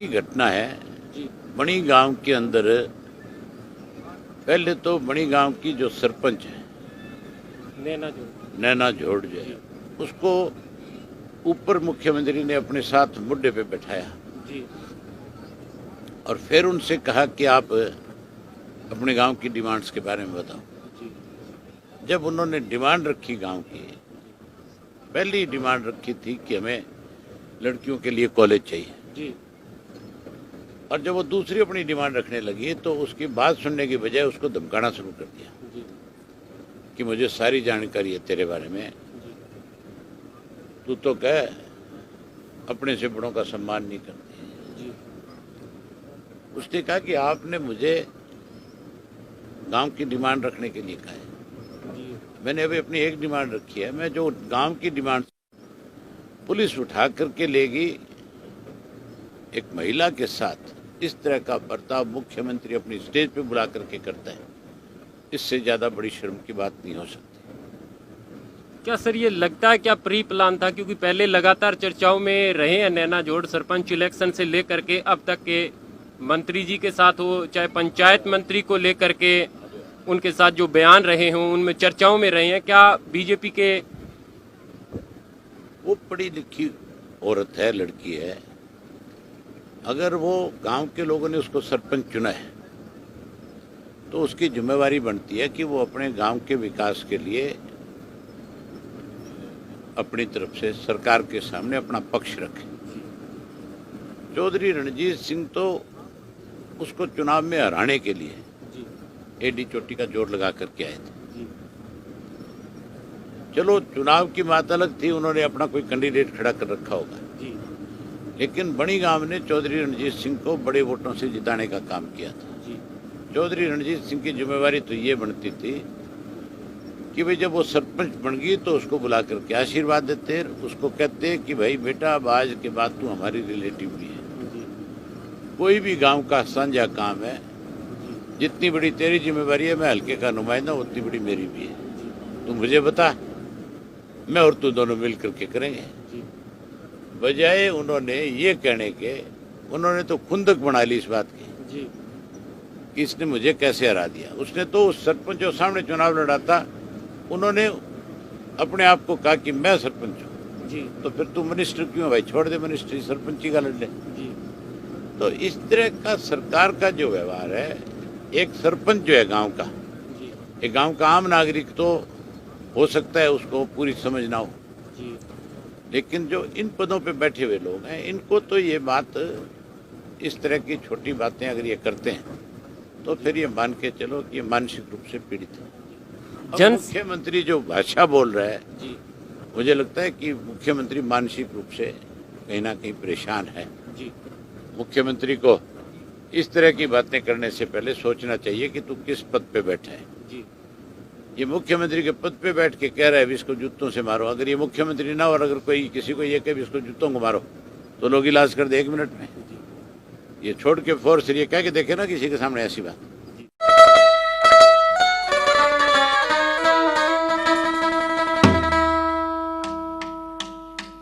की घटना है। जी। बणी गांव के अंदर पहले तो बणी गांव की जो सरपंच है नैना जो नैना झोड़ जो है, उसको ऊपर मुख्यमंत्री ने अपने साथ मुड्डे पे बैठाया जी और फिर उनसे कहा कि आप अपने गांव की डिमांड्स के बारे में बताओ। जी जब उन्होंने डिमांड रखी गांव की, पहली डिमांड रखी थी कि हमें लड़कियों के लिए कॉलेज चाहिए, जी और जब वो दूसरी अपनी डिमांड रखने लगी तो उसकी बात सुनने की बजाय उसको धमकाना शुरू कर दिया जी कि मुझे सारी जानकारी है तेरे बारे में, जी तू तो कह अपने से बड़ों का सम्मान नहीं करती। जी उसने कहा कि आपने मुझे गांव की डिमांड रखने के लिए कहा है, जी मैंने अभी अपनी एक डिमांड रखी है। मैं जो गांव की डिमांड पुलिस उठा करके लेगी, एक महिला के साथ इस तरह का बर्ताव मुख्यमंत्री अपनी स्टेज पे बुला करके करता है, इससे ज्यादा बड़ी शर्म की बात नहीं हो सकती। क्या सर ये लगता है क्या प्री प्लान था, क्योंकि पहले लगातार चर्चाओं में रहे हैं नैना जोड़, सरपंच इलेक्शन से लेकर के अब तक के मंत्री जी के साथ हो, चाहे पंचायत मंत्री को लेकर के उनके साथ जो बयान रहे हों उनमें चर्चाओं में रहे हैं। क्या बीजेपी के वो पढ़ी लिखी औरत है, लड़की है, अगर वो गांव के लोगों ने उसको सरपंच चुना है तो उसकी जिम्मेवारी बनती है कि वो अपने गांव के विकास के लिए अपनी तरफ से सरकार के सामने अपना पक्ष रखे। चौधरी रणजीत सिंह तो उसको चुनाव में हराने के लिए एडी चोटी का जोर लगा करके आए थे। चलो चुनाव की बात अलग थी, उन्होंने अपना कोई कैंडिडेट खड़ा कर रखा होगा, लेकिन बणी गांव ने चौधरी रणजीत सिंह को बड़े वोटों से जिताने का काम किया था। चौधरी रणजीत सिंह की जिम्मेवारी तो ये बनती थी कि भाई जब वो सरपंच बन गई तो उसको बुला करके आशीर्वाद देते, उसको कहते कि भाई बेटा अब आज के बाद तू हमारी रिलेटिव भी है, कोई भी गांव का साझा काम है, जितनी बड़ी तेरी जिम्मेवारी है मैं हल्के का नुमाइंदा, उतनी बड़ी मेरी भी है, तू मुझे बता, मैं और तू दोनों मिल करके करेंगे। बजाय उन्होंने ये कहने के, उन्होंने तो खुंदक बना ली इस बात की कि इसने मुझे कैसे हरा दिया। उसने तो उस सरपंच जो सामने चुनाव लड़ा था, उन्होंने अपने आप को कहा कि मैं सरपंच हूँ, तो फिर तू मिनिस्टर क्यों है भाई, छोड़ दे मिनिस्ट्री, सरपंची का लड़ ले। तो इस तरह का सरकार का जो व्यवहार है, एक सरपंच जो है गांव का, एक गांव का आम नागरिक तो हो सकता है उसको पूरी समझ ना हो, लेकिन जो इन पदों पे बैठे हुए लोग हैं, इनको तो ये बात, इस तरह की छोटी बातें अगर ये करते हैं तो फिर ये मान के चलो कि ये मानसिक रूप से पीड़ित है। अब मुख्यमंत्री जो भाषा बोल रहा है, मुझे लगता है कि मुख्यमंत्री मानसिक रूप से कहीं ना कहीं परेशान है। मुख्यमंत्री को इस तरह की बातें करने से पहले सोचना चाहिए कि तू किस पद पे बैठा है। ये मुख्यमंत्री के पद पे बैठ के कह रहा है इसको जूतों से मारो, अगर ये मुख्यमंत्री ना हो और अगर कोई किसी को ये कहे इसको जूतों को मारो तो लोग इलाज कर दे 1 मिनट में। ये छोड़ के फोर्स ये कह के देखे ना किसी के सामने ऐसी बात।